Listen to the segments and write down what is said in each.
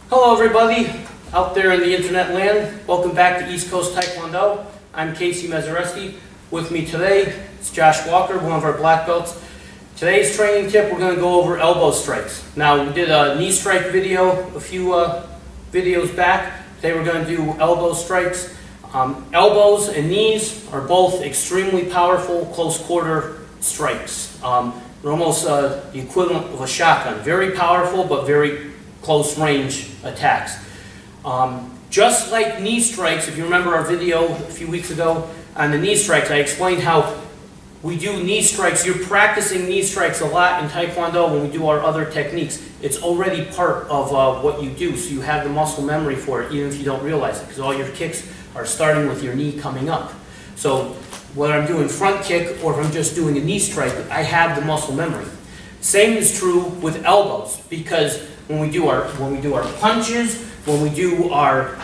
Hello everybody out there in the internet land. Welcome back to East Coast Taekwondo. I'm Casey Mazereski. With me today is Josh Walker, one of our black belts. Today's training tip, we're going to go over elbow strikes. Now we did a knee strike video a few videos back. Today we're going to do elbow strikes. Elbows and knees are both extremely powerful close quarter strikes. They're almost the equivalent of a shotgun. Very powerful but very close range attacks. Just like knee strikes, if you remember our video a few weeks ago on the knee strikes, I explained how we do knee strikes. You're practicing knee strikes a lot in Taekwondo when we do our other techniques. It's already part of what you do, so you have the muscle memory for it even if you don't realize it, because all your kicks are starting with your knee coming up. So whether I'm doing front kick or if I'm just doing a knee strike, I have the muscle memory. Same is true with elbows, because when we do our punches, when we do our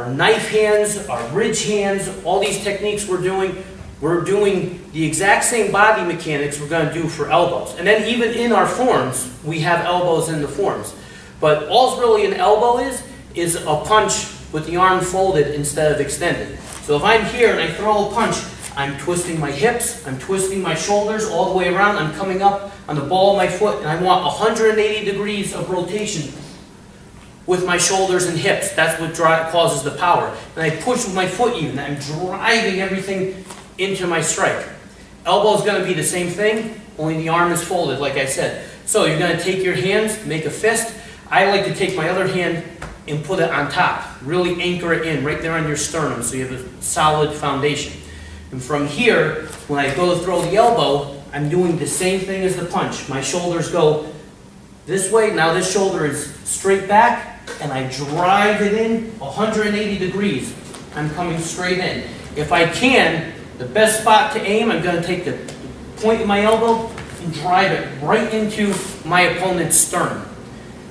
knife hands, our ridge hands, all these techniques we're doing the exact same body mechanics we're going to do for elbows. And then even in our forms, we have elbows in the forms. But all really an elbow is a punch with the arm folded instead of extended. So if I'm here and I throw a punch, I'm twisting my hips, I'm twisting my shoulders all the way around, I'm coming up on the ball of my foot, and I want 180 degrees of rotation with my shoulders and hips. That's what causes the power. And I push with my foot even, I'm driving everything into my strike. Elbow is going to be the same thing, only the arm is folded, like I said. So you're going to take your hands, make a fist. I like to take my other hand and put it on top. Really anchor it in, right there on your sternum, so you have a solid foundation. And from here, when I go to throw the elbow, I'm doing the same thing as the punch. My shoulders go this way. Now this shoulder is straight back, and I drive it in 180 degrees. I'm coming straight in. If I can, the best spot to aim, I'm going to take the point of my elbow and drive it right into my opponent's sternum.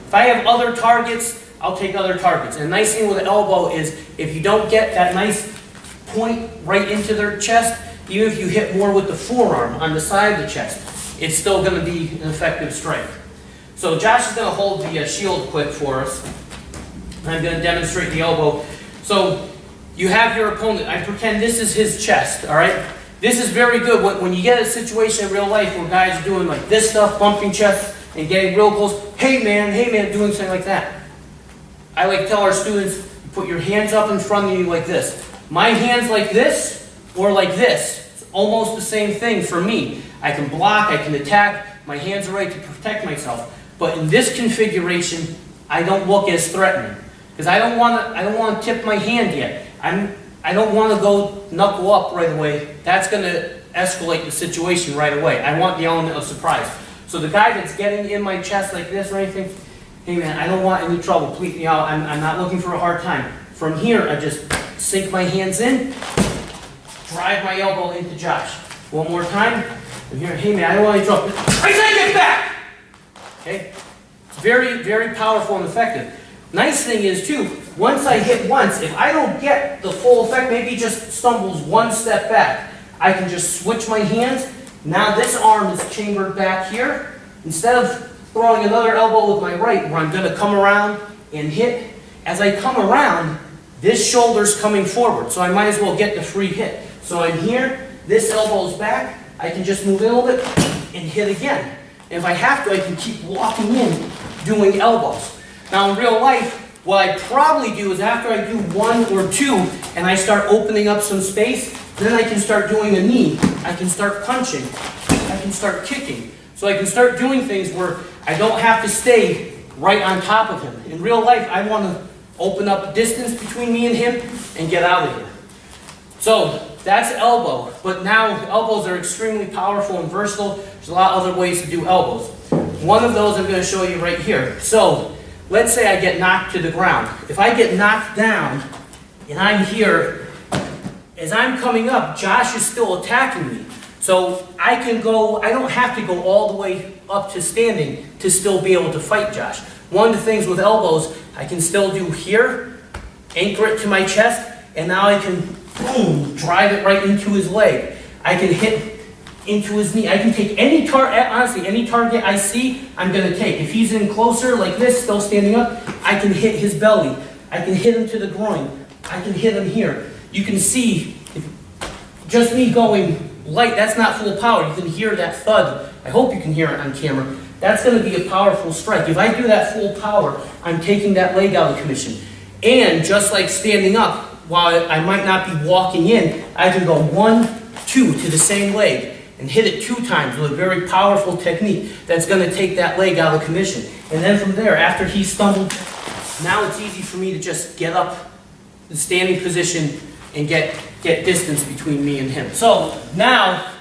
If I have other targets, I'll take other targets. And the nice thing with the elbow is if you don't get that nice point right into their chest, even if you hit more with the forearm on the side of the chest, it's still going to be an effective strike. So Josh is going to hold the shield quick for us. I'm going to demonstrate the elbow. So you have your opponent. I pretend this is his chest, all right? This is very good when you get a situation in real life where guys are doing like this stuff, bumping chests and getting real close. Hey man, doing something like that. I like to tell our students, you put your hands up in front of you like this. My hands like this or like this. It's almost the same thing for me. I can block, I can attack. My hands are right to protect myself. But in this configuration, I don't look as threatening because I don't want to tip my hand yet. I don't want to go knuckle up right away. That's going to escalate the situation right away. I want the element of surprise. So the guy that's getting in my chest like this or anything, hey man, I don't want any trouble. Please, I'm not looking for a hard time. From here, I just sink my hands in, drive my elbow into Josh. One more time. I'm here, hey man, I don't want any trouble. I say get back! Okay? It's very, very powerful and effective. Nice thing is too, once I hit once, if I don't get the full effect, maybe he just stumbles one step back, I can just switch my hands. Now this arm is chambered back here. Instead of throwing another elbow with my right, where I'm going to come around and hit, as I come around, this shoulder's coming forward, so I might as well get the free hit. So I'm here, this elbow's back, I can just move in a little bit and hit again. And if I have to, I can keep walking in doing elbows. Now in real life, what I probably do is after I do one or two and I start opening up some space, then I can start doing a knee, I can start punching, I can start kicking. So I can start doing things where I don't have to stay right on top of him. In real life, I want to open up distance between me and him and get out of here. So that's elbow, but now elbows are extremely powerful and versatile. There's a lot of other ways to do elbows. One of those I'm going to show you right here. So let's say I get knocked to the ground. If I get knocked down and I'm here, as I'm coming up, Josh is still attacking me. So I don't have to go all the way up to standing to still be able to fight Josh. One of the things with elbows, I can still do here, anchor it to my chest, and now I can, boom, drive it right into his leg. I can hit into his knee. I can take any target, honestly, any target I see, I'm going to take. If he's in closer, like this, still standing up, I I can hit his belly. I can hit him to the groin. I can hit him here. You can see, just me going light, that's not full power. You can hear that thud. I hope you can hear it on camera. That's going to be a powerful strike. If I do that full power, I'm taking that leg out of commission. And just like standing up, while I might not be walking in, I can go 1, 2 to the same leg and hit it 2 times with a very powerful technique that's going to take that leg out of commission. And then from there, after he stumbled, now it's easy for me to just get up, the standing position, and get distance between me and him. So now,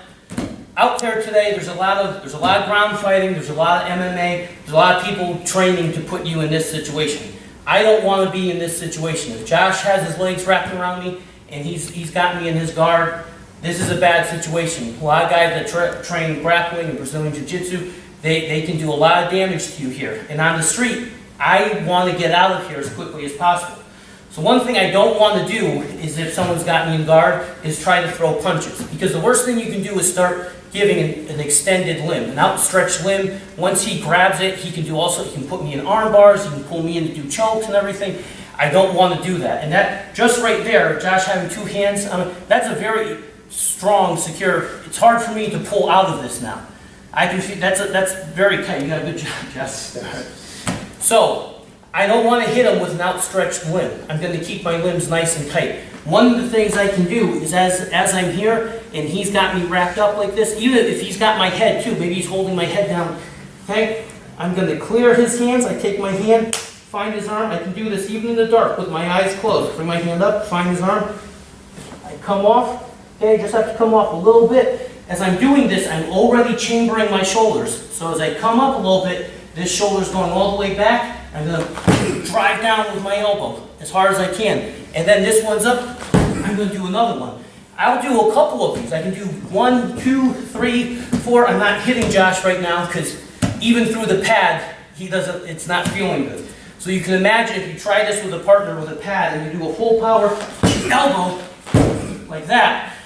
out there today, there's a lot of ground fighting, there's a lot of MMA, there's a lot of people training to put you in this situation. I don't want to be in this situation. If Josh has his legs wrapped around me and he's got me in his guard, this is a bad situation. A lot of guys that train grappling and Brazilian Jiu-Jitsu, they can do a lot of damage to you here. And on the street, I want to get out of here as quickly as possible. So one thing I don't want to do is, if someone's got me in guard, is try to throw punches. Because the worst thing you can do is start giving an extended limb, an outstretched limb. Once he grabs it, he can put me in arm bars, he can pull me in to do chokes and everything. I don't want to do that. And that, just right there, Josh having 2 hands, that's a very strong, secure, it's hard for me to pull out of this now. I can feel, that's very tight. You got a good job, Josh. So, I don't want to hit him with an outstretched limb. I'm going to keep my limbs nice and tight. One of the things I can do is, as I'm here and he's got me wrapped up like this, even if he's got my head too, maybe he's holding my head down, okay? I'm going to clear his hands. I take my hand, find his arm. I can do this even in the dark with my eyes closed. Bring my hand up, find his arm. I come off. Okay, just have to come off a little bit. As I'm doing this, I'm already chambering my shoulders. So as I come up a little bit, this shoulder's going all the way back. I'm going to drive down with my elbow as hard as I can. And then this one's up, I'm going to do another one. I'll do a couple of these. I can do 1, 2, 3, 4. I'm not hitting Josh right now because even through the pad, it's not feeling good. So you can imagine if you try this with a partner with a pad and you do a full power elbow like that,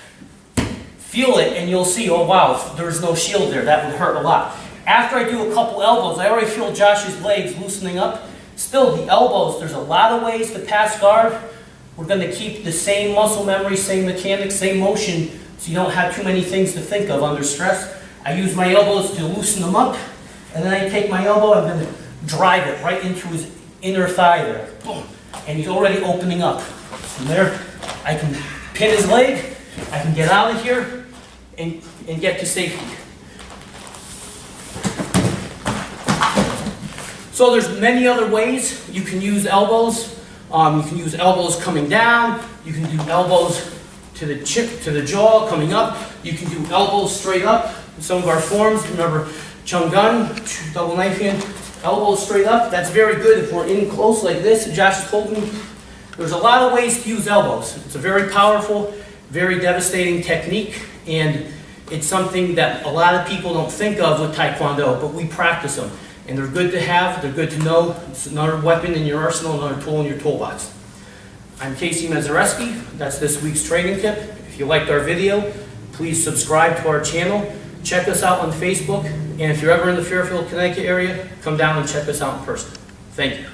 feel it and you'll see, oh wow, there's no shield there. That would hurt a lot. After I do a couple elbows, I already feel Josh's legs loosening up. Still, the elbows, there's a lot of ways to pass guard. We're going to keep the same muscle memory, same mechanics, same motion, so you don't have too many things to think of under stress. I use my elbows to loosen them up, and then I take my elbow, I'm going to drive it right into his inner thigh there. Boom. And he's already opening up. From there, I can pin his leg, I can get out of here, and get to safety. So there's many other ways you can use elbows. You can use elbows coming down. You can do elbows to the jaw coming up. You can do elbows straight up. Some of our forms, remember Chung Gun, double knife hand, elbows straight up. That's very good if we're in close like this. Josh is holding me. There's a lot of ways to use elbows. It's a very powerful, very devastating technique, and it's something that a lot of people don't think of with Taekwondo, but we practice them. And they're good to have, they're good to know. It's another weapon in your arsenal, another tool in your toolbox. I'm Casey Mazereski. That's this week's training tip. If you liked our video, please subscribe to our channel. Check us out on Facebook. And if you're ever in the Fairfield, Connecticut area, come down and check us out in person. Thank you.